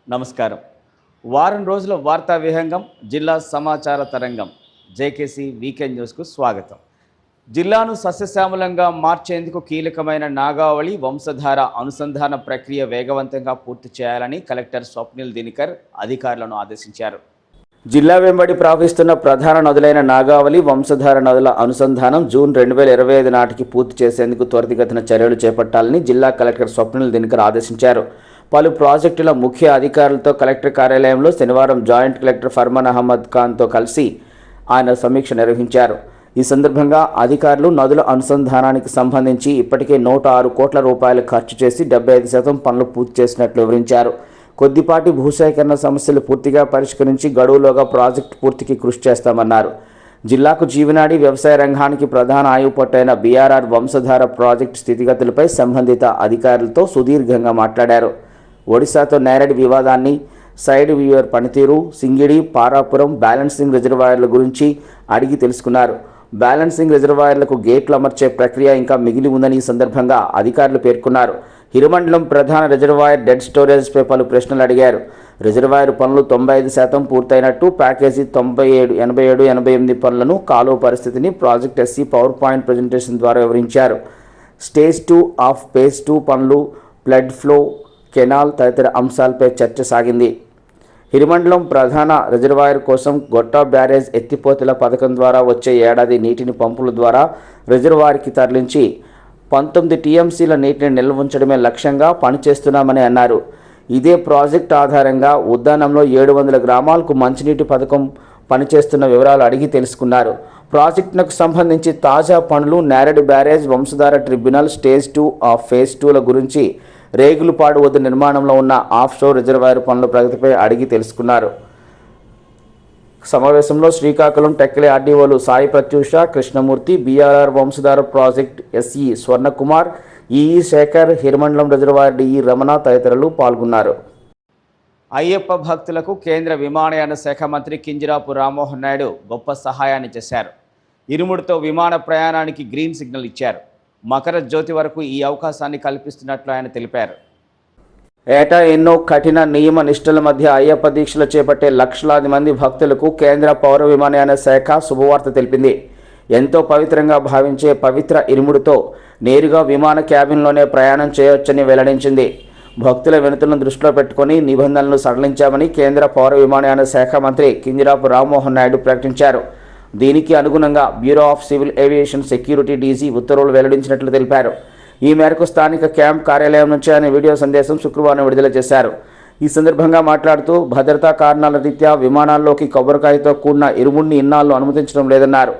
నమస్కారం. వారం రోజుల వార్తా విహంగం జిల్లా సమాచార తరంగం జేకేసీ వీకెండ్ న్యూస్కు స్వాగతం. జిల్లాను సస్యశ్యామలంగా మార్చేందుకు కీలకమైన నాగావళి వంశధార అనుసంధాన ప్రక్రియ వేగవంతంగా పూర్తి చేయాలని కలెక్టర్ స్వప్నిల్ దినకర్ అధికారులను ఆదేశించారు. జిల్లా వెంబడి ప్రవహిస్తున్న ప్రధాన నదులైన నాగావళి వంశధార నదుల అనుసంధానం జూన్ 2025 నాటికి పూర్తి చేసేందుకు త్వరితగతిన చర్యలు చేపట్టాలని జిల్లా కలెక్టర్ స్వప్నిల్ దినకర్ ఆదేశించారు. పలు ప్రాజెక్టుల ముఖ్య అధికారులతో కలెక్టర్ కార్యాలయంలో శనివారం జాయింట్ కలెక్టర్ ఫర్మాన్ అహ్మద్ ఖాన్తో కలిసి ఆయన సమీక్ష నిర్వహించారు. ఈ సందర్భంగా అధికారులు నదుల అనుసంధానానికి సంబంధించి ఇప్పటికే 106 కోట్ల రూపాయలు ఖర్చు చేసి 75% పనులు పూర్తి చేసినట్లు వివరించారు. కొద్దిపాటి భూసేకరణ సమస్యలు పూర్తిగా పరిష్కరించి గడువులోగా ప్రాజెక్టు పూర్తికి కృషి చేస్తామన్నారు. జిల్లాకు జీవనాడి వ్యవసాయ రంగానికి ప్రధాన ఆయువుపట్టైన బీఆర్ఆర్ వంశధార ప్రాజెక్టు స్థితిగతులపై సంబంధిత అధికారులతో సుదీర్ఘంగా మాట్లాడారు. ఒడిశాతో నేరేడ్ వివాదాన్ని, సైడ్ వీవర్ పనితీరు, సింగిడి, పారాపురం బ్యాలెన్సింగ్ రిజర్వాయర్ల గురించి అడిగి తెలుసుకున్నారు. బ్యాలెన్సింగ్ రిజర్వాయర్లకు గేట్లు అమర్చే ప్రక్రియ ఇంకా మిగిలి ఉందని ఈ సందర్భంగా అధికారులు పేర్కొన్నారు. హిరమండలం ప్రధాన రిజర్వాయర్ డెడ్ స్టోరేజ్పై పలు ప్రశ్నలు అడిగారు. రిజర్వాయర్ పనులు 95% పూర్తయినట్టు, ప్యాకేజీ 97, 87, 88 పనులను, కాలువ పరిస్థితిని project SC power point presentation ద్వారా వివరించారు. స్టేజ్ 2 ఆఫ్ ఫేజ్ 2 పనులు, ఫ్లడ్ ఫ్లో, కెనాల్ తదితర అంశాలపై చర్చ సాగింది. హిరమండలం ప్రధాన రిజర్వాయర్ కోసం గొట్టా బ్యారేజ్ ఎత్తిపోతల పథకం ద్వారా వచ్చే ఏడాది నీటిని పంపుల ద్వారా రిజర్వాయర్కి తరలించి 19 టీఎంసీల నీటిని నిల్వ ఉంచడమే లక్ష్యంగా పనిచేస్తున్నామని అన్నారు. ఇదే ప్రాజెక్టు ఆధారంగా ఉద్దానంలో 700 గ్రామాలకు మంచినీటి పథకం పనిచేస్తున్న వివరాలు అడిగి తెలుసుకున్నారు. ప్రాజెక్టులకు సంబంధించి తాజా పనులు, Nered barrage, Vamsadhara tribunal, stage 2 of phase 2ల గురించి, రేగులపాడు వద్ద నిర్మాణంలో ఉన్న ఆఫ్షోర్ రిజర్వాయర్ పనుల ప్రగతిపై అడిగి తెలుసుకున్నారు. సమావేశంలో శ్రీకాకుళం టెక్కలి ఆర్డీఓలు Sai Pratyusha, Krishnamurthy, BRR Vamsadhara project SE Swarnakumar, EE Shekhar, Hiramandalam reservoir DE Ramana తదితరులు పాల్గొన్నారు. అయ్యప్ప భక్తులకు కేంద్ర విమానయాన శాఖ మంత్రి కింజరాపు రామ్మోహన్ నాయుడు గొప్ప సహాయాన్ని చేశారు. ఇరుముడితో విమాన ప్రయాణానికి గ్రీన్ సిగ్నల్ ఇచ్చారు. మకర జ్యోతి వరకు ఈ అవకాశాన్ని కల్పిస్తున్నట్లు ఆయన తెలిపారు. ఏటా ఎన్నో కఠిన నియమ నిష్ఠల మధ్య అయ్యప్ప దీక్షలు చేపట్టే లక్షలాది మంది భక్తులకు కేంద్ర పౌర విమానయాన శాఖ శుభవార్త తెలిపింది. ఎంతో పవిత్రంగా భావించే పవిత్ర ఇరుముడితో నేరుగా విమాన క్యాబిన్లోనే ప్రయాణం చేయవచ్చని వెల్లడించింది. భక్తుల వినతులను దృష్టిలో పెట్టుకుని నిబంధనలను సడలించామని కేంద్ర పౌర విమానయాన శాఖ మంత్రి కింజరాపు రామ్మోహన్ నాయుడు ప్రకటించారు. దీనికి అనుగుణంగా bureau of civil aviation security DG ఉత్తర్వులు వెల్లడించినట్లు తెలిపారు. ఈ మేరకు స్థానిక క్యాంప్ కార్యాలయం నుంచి ఆయన వీడియో సందేశం శుక్రవారం విడుదల చేశారు. ఈ సందర్భంగా మాట్లాడుతూ భద్రతా కారణాల రీత్యా విమానాల్లోకి కొబ్బరికాయతో కూడిన ఇరుముడిని ఇన్నాళ్ళు అనుమతించడం లేదన్నారు.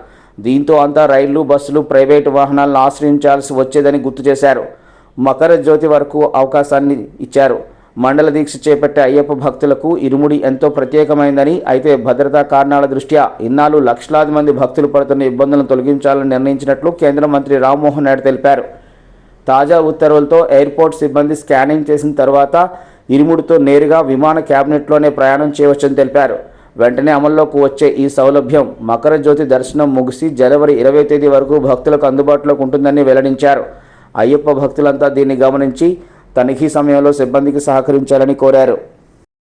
దీంతో అంతా రైళ్లు, బస్సులు, ప్రైవేటు వాహనాలను ఆశ్రయించాల్సి వచ్చేదని గుర్తు చేశారు. మకర జ్యోతి వరకు అవకాశాన్ని ఇచ్చారు. మండల దీక్ష చేపట్టే అయ్యప్ప భక్తులకు ఇరుముడి ఎంతో ప్రత్యేకమైందని, అయితే భద్రతా కారణాల దృష్ట్యా ఇన్నాళ్ళు లక్షలాది మంది భక్తులు పడుతున్న ఇబ్బందులను తొలగించాలని నిర్ణయించినట్లు కేంద్ర మంత్రి రామ్మోహన్ నాయుడు తెలిపారు. తాజా ఉత్తర్వులతో ఎయిర్పోర్ట్ సిబ్బంది స్కానింగ్ చేసిన తర్వాత ఇరుముడితో నేరుగా విమాన క్యాబినెట్లోనే ప్రయాణం చేయవచ్చని తెలిపారు. వెంటనే అమల్లోకి వచ్చే ఈ సౌలభ్యం మకర జ్యోతి దర్శనం ముగిసి జనవరి 20 తేదీ వరకు భక్తులకు అందుబాటులోకి ఉంటుందని వెల్లడించారు. అయ్యప్ప భక్తులంతా దీన్ని గమనించి తనిఖీ సమయంలో సిబ్బందికి సహకరించాలని కోరారు.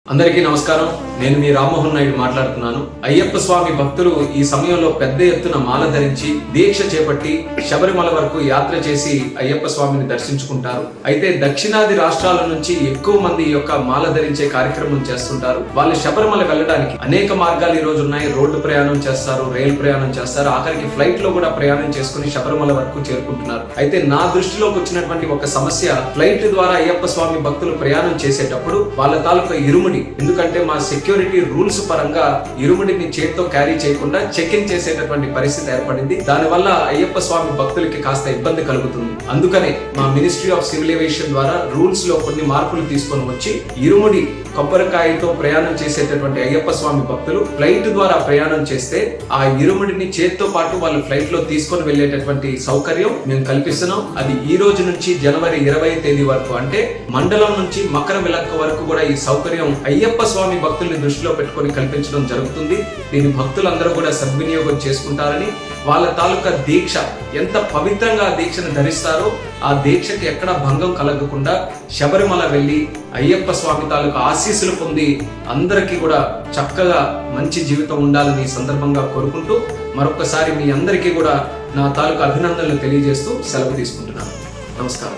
అందరికీ నమస్కారం. నేను మీ రామ్మోహన్ నాయుడు మాట్లాడుతున్నాను. అయ్యప్ప స్వామి భక్తులు ఈ సమయంలో పెద్ద ఎత్తున మాల ధరించి దీక్ష చేపట్టి శబరిమల వరకు యాత్ర చేసి అయ్యప్ప స్వామిని దర్శించుకుంటారు. అయితే దక్షిణాది రాష్ట్రాల నుంచి ఎక్కువ మంది ఈ యొక్క మాల ధరించే కార్యక్రమం చేస్తుంటారు. వాళ్ళు శబరిమల వెళ్ళడానికి అనేక మార్గాలు ఈ రోజు ఉన్నాయి. రోడ్డు ప్రయాణం చేస్తారు, రైలు ప్రయాణం చేస్తారు, ఆఖరికి ఫ్లైట్ లో కూడా ప్రయాణం చేసుకుని శబరిమల వరకు చేరుకుంటున్నారు. అయితే నా దృష్టిలోకి వచ్చినటువంటి ఒక సమస్య, ఫ్లైట్ ద్వారా అయ్యప్ప స్వామి భక్తులు ప్రయాణం చేసేటప్పుడు వాళ్ళ తాలూకా ఇరుముడి, ఎందుకంటే మా సెక్యూరిటీ రూల్స్ పరంగా ఇరుముడిని చేతితో క్యారీ చేయకుండా చెక్ ఇన్ చేసేటటువంటి పరిస్థితి ఏర్పడింది. దానివల్ల అయ్యప్ప స్వామి భక్తులకి కాస్త ఇబ్బంది కలుగుతుంది. అందుకనే మా మినిస్ట్రీ ఆఫ్ సివిల్ ఏవియేషన్ ద్వారా రూల్స్ లో కొన్ని మార్పులు తీసుకొని వచ్చి ఇరుముడి కొబ్బరికాయతో ప్రయాణం చేసేటటువంటి అయ్యప్ప స్వామి భక్తులు ఫ్లైట్ ద్వారా ప్రయాణం చేస్తే ఆ ఇరుముడిని చేతితో పాటు వాళ్ళు ఫ్లైట్ లో తీసుకొని వెళ్లేటటువంటి సౌకర్యం మేము కల్పిస్తున్నాం. అది ఈ రోజు నుంచి జనవరి 20 తేదీ వరకు, అంటే మండలం నుంచి మకర విలక్క వరకు కూడా ఈ సౌకర్యం అయ్యప్ప స్వామి భక్తుల్ని దృష్టిలో పెట్టుకొని కల్పించడం జరుగుతుంది. దీని భక్తులందరూ కూడా సద్వినియోగం చేసుకుంటారని, వాళ్ళ తాలూకా దీక్ష ఎంత పవిత్రంగా ఆ దీక్షను ధరిస్తారో ఆ దీక్షకి ఎక్కడా భంగం కలగకుండా శబరిమల వెళ్ళి అయ్యప్ప స్వామి తాలూకా ఆశీస్సులు పొంది అందరికీ కూడా చక్కగా మంచి జీవితం ఉండాలని ఈ సందర్భంగా కోరుకుంటూ మరొకసారి మీ అందరికీ కూడా నా తాలూకా అభినందనలు తెలియజేస్తూ సెలవు తీసుకుంటున్నాను. నమస్కారం.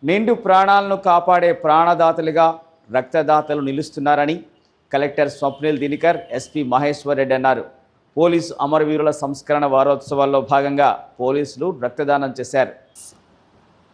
నిండు ప్రాణాలను కాపాడే ప్రాణదాతలుగా రక్తదాతలు నిలుస్తున్నారని కలెక్టర్ స్వప్నిల్ దినకర్, ఎస్పీ మహేశ్వర్ రెడ్డి అన్నారు. పోలీసు అమరవీరుల సంస్కరణ వారోత్సవాల్లో భాగంగా పోలీసులు రక్తదానం చేశారు.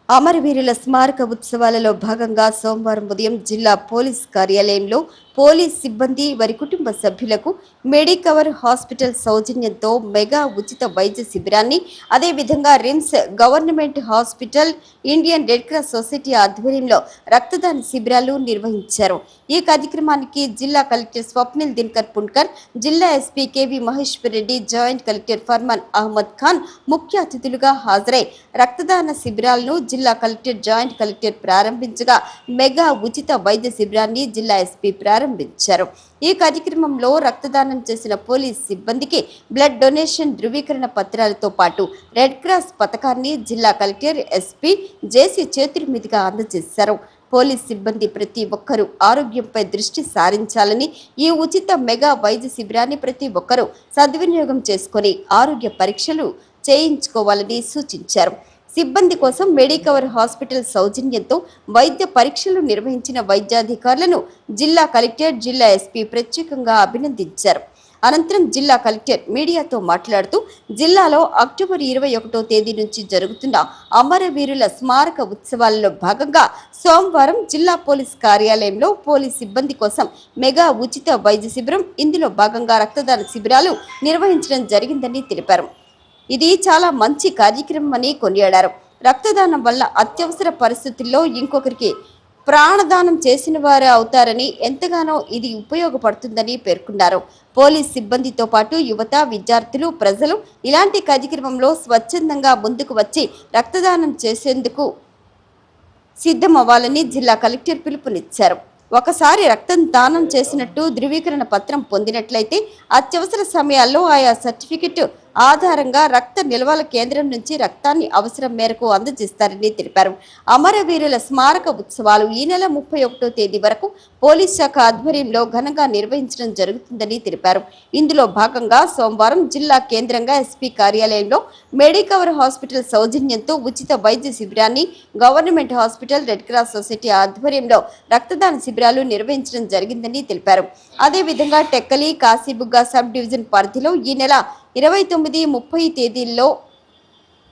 అమరవీరుల స్మారక ఉత్సవాలలో భాగంగా సోమవారం ఉదయం జిల్లా పోలీస్ కార్యాలయంలో పోలీస్ సిబ్బంది వారి కుటుంబ సభ్యులకు మెడికవర్ హాస్పిటల్ సౌజన్యంతో మెగా ఉచిత వైద్య శిబిరాన్ని, అదేవిధంగా RIMS government hospital, Indian red cross society ఆధ్వర్యంలో రక్తదాన శిబిరాలు నిర్వహించారు. ఈ కార్యక్రమానికి జిల్లా కలెక్టర్ స్వప్నిల్ దినకర్ పుణ్కర్, జిల్లా SP KV Maheshwar Reddy, joint collector Farman Ahmed Khan ముఖ్య అతిథులుగా హాజరై రక్తదాన శిబిరాలను జిల్లా కలెక్టర్, జాయింట్ కలెక్టర్ ప్రారంభించగా మెగా ఉచిత వైద్య శిబిరాన్ని జిల్లా ఎస్పీ ప్రారంభించారు. ఈ కార్యక్రమంలో రక్తదానం చేసిన పోలీస్ సిబ్బందికి బ్లడ్ డొనేషన్ ధృవీకరణ పత్రాలతో పాటు రెడ్ క్రాస్ పథకాన్ని జిల్లా కలెక్టర్, ఎస్పీ జేసీ చేతుల మీదుగా అందజేశారు. పోలీస్ సిబ్బంది ప్రతి ఒక్కరూ ఆరోగ్యంపై దృష్టి సారించాలని, ఈ ఉచిత మెగా వైద్య శిబిరాన్ని ప్రతి ఒక్కరూ సద్వినియోగం చేసుకొని ఆరోగ్య పరీక్షలు చేయించుకోవాలని సూచించారు. సిబ్బంది కోసం మెడికవర్ హాస్పిటల్ సౌజన్యంతో వైద్య పరీక్షలు నిర్వహించిన వైద్యాధికారులను జిల్లా కలెక్టర్, జిల్లా ఎస్పీ ప్రత్యేకంగా అభినందించారు. అనంతరం జిల్లా కలెక్టర్ మీడియాతో మాట్లాడుతూ జిల్లాలో అక్టోబర్ 21వ తేదీ నుంచి జరుగుతున్న అమరవీరుల స్మారక ఉత్సవాలలో భాగంగా సోమవారం జిల్లా పోలీస్ కార్యాలయంలో పోలీస్ సిబ్బంది కోసం మెగా ఉచిత వైద్య శిబిరం, ఇందులో భాగంగా రక్తదాన శిబిరాలు నిర్వహించడం జరిగిందని తెలిపారు. ఇది చాలా మంచి కార్యక్రమం అని కొనియాడారు. రక్తదానం వల్ల అత్యవసర పరిస్థితుల్లో ఇంకొకరికి ప్రాణదానం చేసిన వారే అవుతారని, ఎంతగానో ఇది ఉపయోగపడుతుందని పేర్కొన్నారు. పోలీస్ సిబ్బందితో పాటు యువత, విద్యార్థులు, ప్రజలు ఇలాంటి కార్యక్రమంలో స్వచ్ఛందంగా ముందుకు వచ్చి రక్తదానం చేసేందుకు సిద్ధమవ్వాలని జిల్లా కలెక్టర్ పిలుపునిచ్చారు. ఒకసారి రక్తం దానం చేసినట్టు ధృవీకరణ పత్రం పొందినట్లయితే అత్యవసర సమయాల్లో ఆయా సర్టిఫికెట్ ఆధారంగా రక్త నిల్వల కేంద్రం నుంచి రక్తాన్ని అవసరం మేరకు అందజేస్తారని తెలిపారు. అమరవీరుల స్మారక ఉత్సవాలు ఈ నెల 31వ తేదీ వరకు పోలీస్ శాఖ ఆధ్వర్యంలో ఘనంగా నిర్వహించడం జరుగుతుందని తెలిపారు. ఇందులో భాగంగా సోమవారం జిల్లా కేంద్రంగా ఎస్పీ కార్యాలయంలో మెడికవర్ హాస్పిటల్ సౌజన్యంతో ఉచిత వైద్య శిబిరాన్ని, government hospital, red cross society ఆధ్వర్యంలో రక్తదాన శిబిరాలు నిర్వహించడం జరిగిందని తెలిపారు. అదేవిధంగా టెక్కలి, కాశీబుగ్గ సబ్ డివిజన్ పరిధిలో ఈ నెల 29, 30 తేదీల్లో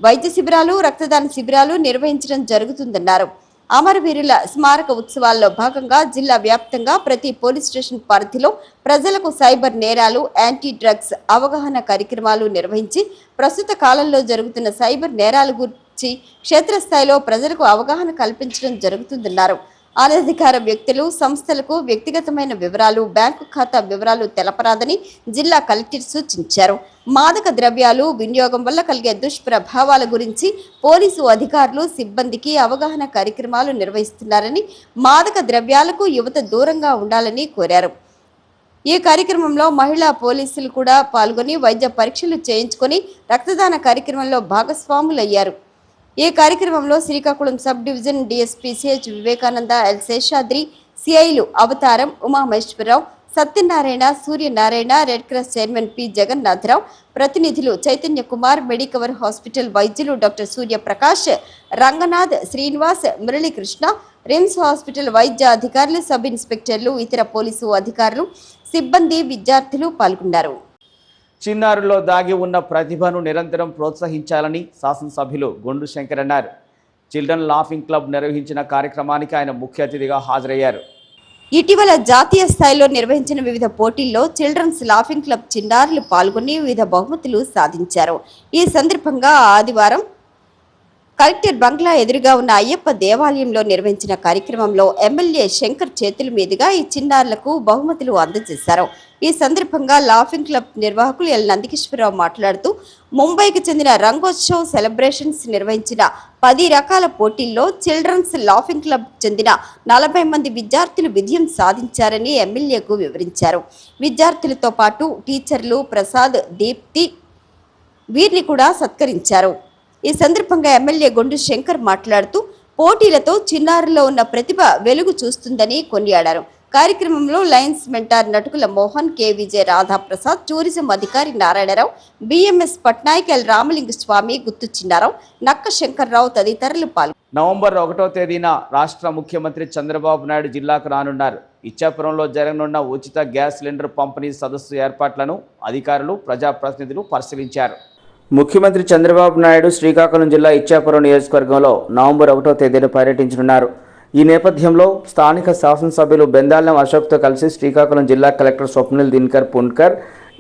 వైద్య శిబిరాలు, రక్తదాన శిబిరాలు నిర్వహించడం జరుగుతుందన్నారు. అమరవీరుల స్మారక ఉత్సవాల్లో భాగంగా జిల్లా వ్యాప్తంగా ప్రతి పోలీస్ స్టేషన్ పరిధిలో ప్రజలకు సైబర్ నేరాలు, యాంటీ డ్రగ్స్ అవగాహన కార్యక్రమాలు నిర్వహించి ప్రస్తుత కాలంలో జరుగుతున్న సైబర్ నేరాల గురించి క్షేత్రస్థాయిలో ప్రజలకు అవగాహన కల్పించడం జరుగుతుందన్నారు. అనధికార వ్యక్తులు, సంస్థలకు వ్యక్తిగతమైన వివరాలు, బ్యాంకు ఖాతా వివరాలు తెలపరాదని జిల్లా కలెక్టర్ సూచించారు. మాదక ద్రవ్యాలు వినియోగం వల్ల కలిగే దుష్ప్రభావాల గురించి పోలీసు అధికారులు, సిబ్బందికి అవగాహన కార్యక్రమాలు నిర్వహిస్తున్నారని, మాదక ద్రవ్యాలకు యువత దూరంగా ఉండాలని కోరారు. ఈ కార్యక్రమంలో మహిళా పోలీసులు కూడా పాల్గొని వైద్య పరీక్షలు చేయించుకొని రక్తదాన కార్యక్రమంలో భాగస్వాములయ్యారు. ఈ కార్యక్రమంలో Srikakulam sub division DSP CH Vivekananda, L Seshadri, సిఐలు Avatharam, Umamaheswararao, Satyanarayana, Suryanarayana, red cross chairman P Jagannatharao, ప్రతినిధులు చైతన్య కుమార్, మెడికవర్ హాస్పిటల్ వైద్యులు doctor Suryaprakash, Ranganath, Srinivas, Muralikrishna, RIMS hospital వైద్య అధికారులు, సబ్ ఇన్స్పెక్టర్లు, ఇతర పోలీసు అధికారులు, సిబ్బంది, విద్యార్థులు పాల్గొన్నారు. చిన్నారుల్లో దాగి ఉన్న ప్రతిభను నిరంతరం ప్రోత్సహించాలని శాసనసభ్యులు గొండు శంకర్ అన్నారు. చిల్డ్రన్ లాఫింగ్ క్లబ్ నిర్వహించిన కార్యక్రమానికి ఆయన ముఖ్య అతిథిగా హాజరయ్యారు. ఇటీవల జాతీయ స్థాయిలో నిర్వహించిన వివిధ పోటీల్లో చిల్డ్రన్స్ లాఫింగ్ క్లబ్ చిన్నారులు పాల్గొని వివిధ బహుమతులు సాధించారు. ఈ సందర్భంగా ఆదివారం కలెక్టర్ బంగ్లా ఎదురుగా ఉన్న అయ్యప్ప దేవాలయంలో నిర్వహించిన కార్యక్రమంలో ఎమ్మెల్యే శంకర్ చేతుల మీదుగా ఈ చిన్నారులకు బహుమతులు అందజేశారు. ఈ సందర్భంగా లాఫింగ్ క్లబ్ నిర్వాహకులు ఎల్ నందికిశ్వరరావు మాట్లాడుతూ ముంబైకి చెందిన రంగోత్సవ్ సెలబ్రేషన్స్ నిర్వహించిన 10 రకాల పోటీల్లో చిల్డ్రన్స్ లాఫింగ్ క్లబ్ చెందిన 40 మంది విద్యార్థులు విజయం సాధించారని ఎమ్మెల్యేకు వివరించారు. విద్యార్థులతో పాటు టీచర్లు ప్రసాద్, దీప్తి వీరిని కూడా సత్కరించారు. ఈ సందర్భంగా ఎమ్మెల్యే గొండు శంకర్ మాట్లాడుతూ పోటీలతో చిన్నారుల్లో ఉన్న ప్రతిభ వెలుగు చూస్తుందని కొనియాడారు. కార్యక్రమంలో lions mentor Natukula Mohan, K Vijaya Radhaprasad, tourism అధికారి నారాయణరావు, బిఎంఎస్ పట్నాయక్, ఎల్ రామలింగ స్వామి, గుత్తు చిన్నారావు, నక్క శంకర్రావు తదితరులు పాల్గొన్నారు. నవంబర్ 1వ తేదీన రాష్ట్ర ముఖ్యమంత్రి చంద్రబాబు నాయుడు జిల్లాకు రానున్నారు. ఇచ్చాపురంలో జరగనున్న ఉచిత గ్యాస్ సిలిండర్ పంపిణీ సదస్సు ఏర్పాట్లను అధికారులు, ప్రజాప్రతినిధులు పరిశీలించారు. ముఖ్యమంత్రి చంద్రబాబు నాయుడు శ్రీకాకుళం జిల్లా ఇచ్చాపురం నియోజకవర్గంలో నవంబర్ 1వ తేదీన పర్యటించనున్నారు. ఈ నేపథ్యంలో స్థానిక శాసనసభ్యులు బెందాలం అశోక్తో కలిసి శ్రీకాకుళం జిల్లా collector Swapnil Dinkar Pundkar,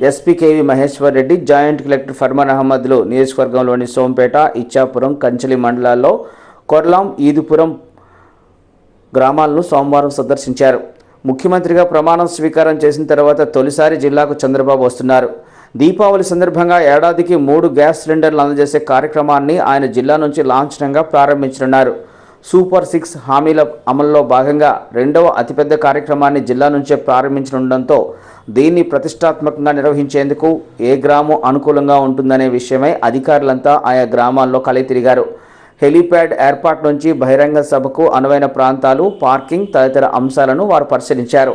SP KV Maheshwar Reddy, joint collector Farman అహ్మద్లు నియోజకవర్గంలోని సోంపేట, ఇచ్చాపురం, కంచలి మండలాల్లో కొర్లాం, ఈదుపురం గ్రామాలను సోమవారం సందర్శించారు. ముఖ్యమంత్రిగా ప్రమాణం స్వీకారం చేసిన తర్వాత తొలిసారి జిల్లాకు చంద్రబాబు వస్తున్నారు. దీపావళి సందర్భంగా ఏడాదికి 3 గ్యాస్ సిలిండర్లు అందజేసే కార్యక్రమాన్ని ఆయన జిల్లా నుంచి లాంఛనంగా ప్రారంభించనున్నారు. సూపర్ 6 హామీల అమల్లో భాగంగా 2వ అతిపెద్ద కార్యక్రమాన్ని జిల్లా నుంచే ప్రారంభించనుండడంతో దీన్ని ప్రతిష్టాత్మకంగా నిర్వహించేందుకు ఏ గ్రామం అనుకూలంగా ఉంటుందనే విషయమై అధికారులంతా ఆయా గ్రామాల్లో కలితిరిగారు. హెలీప్యాడ్ ఏర్పాటు నుంచి బహిరంగ సభకు అనువైన ప్రాంతాలు, పార్కింగ్ తదితర అంశాలను వారు పరిశీలించారు.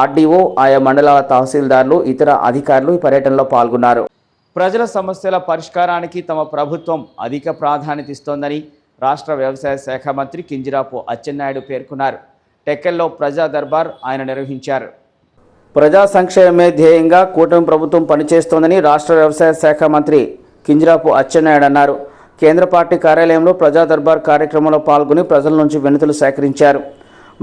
ఆర్డీఓ, ఆయా మండలాల తహసీల్దార్లు, ఇతర అధికారులు ఈ పర్యటనలో పాల్గొన్నారు. ప్రజల సమస్యల పరిష్కారానికి తమ ప్రభుత్వం అధిక ప్రాధాన్యత ఇస్తోందని రాష్ట్ర వ్యవసాయ శాఖ మంత్రి కింజరాపు అచ్చెన్నాయుడు పేర్కొన్నారు. టెక్కల్లో ప్రజా దర్బార్ ఆయన నిర్వహించారు. ప్రజా సంక్షేమమే ధ్యేయంగా కూటమి ప్రభుత్వం పనిచేస్తోందని రాష్ట్ర వ్యవసాయ శాఖ మంత్రి కింజరాపు అచ్చెన్నాయుడు అన్నారు. కేంద్ర పార్టీ కార్యాలయంలో ప్రజా దర్బార్ కార్యక్రమంలో పాల్గొని ప్రజల నుంచి వినతులు సేకరించారు.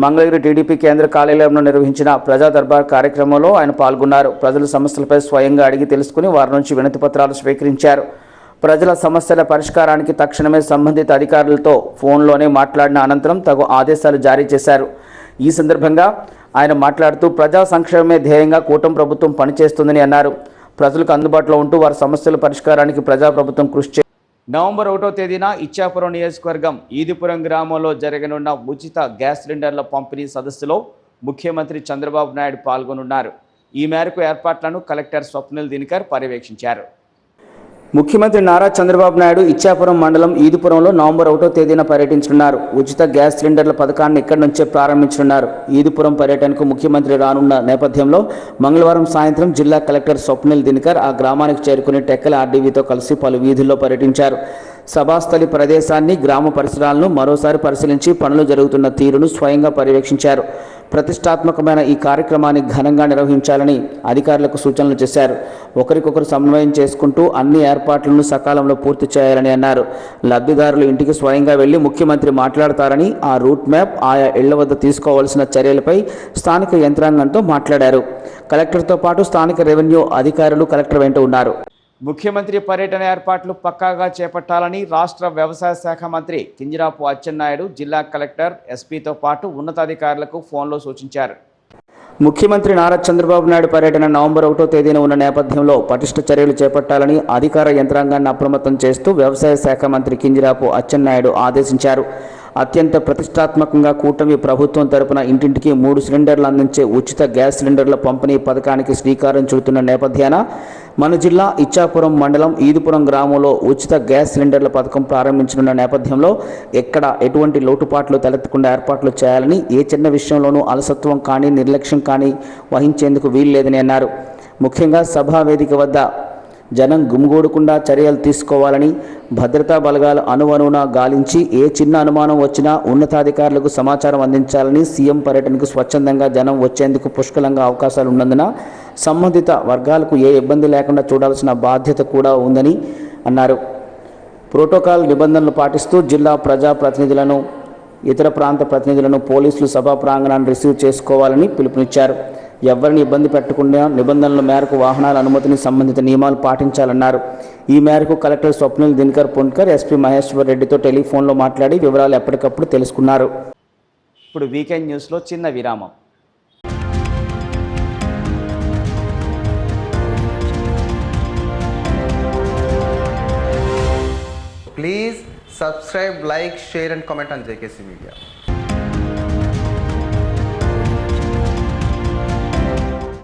మంగళగిరి టీడీపీ కేంద్ర కార్యాలయంలో నిర్వహించిన ప్రజా దర్బార్ కార్యక్రమంలో ఆయన పాల్గొన్నారు. ప్రజల సమస్యలపై స్వయంగా అడిగి తెలుసుకుని వారి నుంచి వినతి పత్రాలు స్వీకరించారు. ప్రజల సమస్యల పరిష్కారానికి తక్షణమే సంబంధిత అధికారులతో ఫోన్లోనే మాట్లాడిన అనంతరం తగు ఆదేశాలు జారీ చేశారు. ఈ సందర్భంగా ఆయన మాట్లాడుతూ ప్రజా సంక్షేమమే ధ్యేయంగా కూటమి ప్రభుత్వం పనిచేస్తుందని అన్నారు. ప్రజలకు అందుబాటులో ఉంటూ వారి సమస్యల పరిష్కారానికి ప్రజాప్రభుత్వం కృషి నవంబర్ 1వ తేదీన ఇచ్చాపురం నియోజకవర్గం ఈదుపురం గ్రామంలో జరగనున్న ఉచిత గ్యాస్ సిలిండర్ల పంపిణీ సదస్సులో ముఖ్యమంత్రి చంద్రబాబు నాయుడు పాల్గొనున్నారు. ఈ మేరకు ఏర్పాట్లను కలెక్టర్ స్వప్నిల్ దినకర్ పర్యవేక్షించారు. ముఖ్యమంత్రి నారా చంద్రబాబు నాయుడు ఇచ్చాపురం మండలం ఈదుపురంలో నవంబర్ 1వ తేదీన పర్యటించనున్నారు. ఉచిత గ్యాస్ సిలిండర్ల పథకాన్ని ఇక్కడి నుంచే ప్రారంభించనున్నారు. ఈదుపురం పర్యటనకు ముఖ్యమంత్రి రానున్న నేపథ్యంలో మంగళవారం సాయంత్రం జిల్లా కలెక్టర్ స్వప్నిల్ దినకర్ ఆ గ్రామానికి చేరుకుని టెక్కల ఆర్డీవీతో కలిసి పలు వీధుల్లో పర్యటించారు. సభాస్థలి ప్రదేశాన్ని, గ్రామ పరిసరాలను మరోసారి పరిశీలించి పనులు జరుగుతున్న తీరును స్వయంగా పర్యవేక్షించారు. ప్రతిష్టాత్మకమైన ఈ కార్యక్రమాన్ని ఘనంగా నిర్వహించాలని అధికారులకు సూచనలు చేశారు. ఒకరికొకరు సమన్వయం చేసుకుంటూ అన్ని ఏర్పాట్లను సకాలంలో పూర్తి చేయాలని అన్నారు. లబ్ధిదారులు ఇంటికి స్వయంగా వెళ్లి ముఖ్యమంత్రి మాట్లాడతారని, ఆ రూట్ మ్యాప్, ఆయా ఇళ్ల వద్ద తీసుకోవాల్సిన చర్యలపై స్థానిక యంత్రాంగంతో మాట్లాడారు. కలెక్టర్తో పాటు స్థానిక రెవెన్యూ అధికారులు కలెక్టర్ వెంట ఉన్నారు. ముఖ్యమంత్రి పర్యటన ఏర్పాట్లు పక్కాగా చేపట్టాలని రాష్ట్ర వ్యవసాయ శాఖ మంత్రి కింజరాపు అచ్చెన్నాయుడు జిల్లా కలెక్టర్, ఎస్పీతో పాటు ఉన్నతాధికారులకు ఫోన్లో సూచించారు. ముఖ్యమంత్రి నారా చంద్రబాబు నాయుడు పర్యటన నవంబర్ 1వ తేదీన ఉన్న నేపథ్యంలో పటిష్ట చర్యలు చేపట్టాలని అధికార యంత్రాంగాన్ని అప్రమత్తం చేస్తూ వ్యవసాయ శాఖ మంత్రి కింజరాపు అచ్చెన్నాయుడు ఆదేశించారు. అత్యంత ప్రతిష్టాత్మకంగా కూటమి ప్రభుత్వం తరపున ఇంటింటికి 3 సిలిండర్లు అందించే ఉచిత గ్యాస్ సిలిండర్ల పంపిణీ పథకానికి శ్రీకారం చుడుతున్న నేపథ్యాన మన జిల్లా ఇచ్చాపురం మండలం ఈదుపురం గ్రామంలో ఉచిత గ్యాస్ సిలిండర్ల పథకం ప్రారంభించనున్న నేపథ్యంలో ఎక్కడ ఎటువంటి లోటుపాట్లు తలెత్తకుండా ఏర్పాట్లు చేయాలని, ఏ చిన్న విషయంలోనూ అలసత్వం కానీ నిర్లక్ష్యం కానీ వహించేందుకు వీల్లేదని అన్నారు. ముఖ్యంగా సభా వేదిక వద్ద జనం గుమిగూడకుండా చర్యలు తీసుకోవాలని, భద్రతా బలగాలు అణువణువున గాలించి ఏ చిన్న అనుమానం వచ్చినా ఉన్నతాధికారులకు సమాచారం అందించాలని, సీఎం పర్యటనకు స్వచ్ఛందంగా జనం వచ్చేందుకు పుష్కలంగా అవకాశాలు ఉన్నందున సంబంధిత వర్గాలకు ఏ ఇబ్బంది లేకుండా చూడాల్సిన బాధ్యత కూడా ఉందని అన్నారు. ప్రోటోకాల్ నిబంధనలు పాటిస్తూ జిల్లా ప్రజాప్రతినిధులను, ఇతర ప్రాంత ప్రతినిధులను పోలీసులు సభా ప్రాంగణాన్ని రిసీవ్ చేసుకోవాలని పిలుపునిచ్చారు. ఎవరిని ఇబ్బంది పెట్టకుండా నిబంధనల మేరకు వాహనాల అనుమతిని సంబంధిత నియమాలు పాటించాలన్నారు. ఈ మేరకు కలెక్టర్ స్వప్నిల్ దినకర్ పున్కర్, ఎస్పీ మహేశ్వర్ రెడ్డితో టెలిఫోన్లో మాట్లాడి వివరాలు ఎప్పటికప్పుడు తెలుసుకున్నారు. ఇప్పుడు వీకెండ్ న్యూస్లో చిన్న విరామం. subscribe, like, share and comment on JKC Media.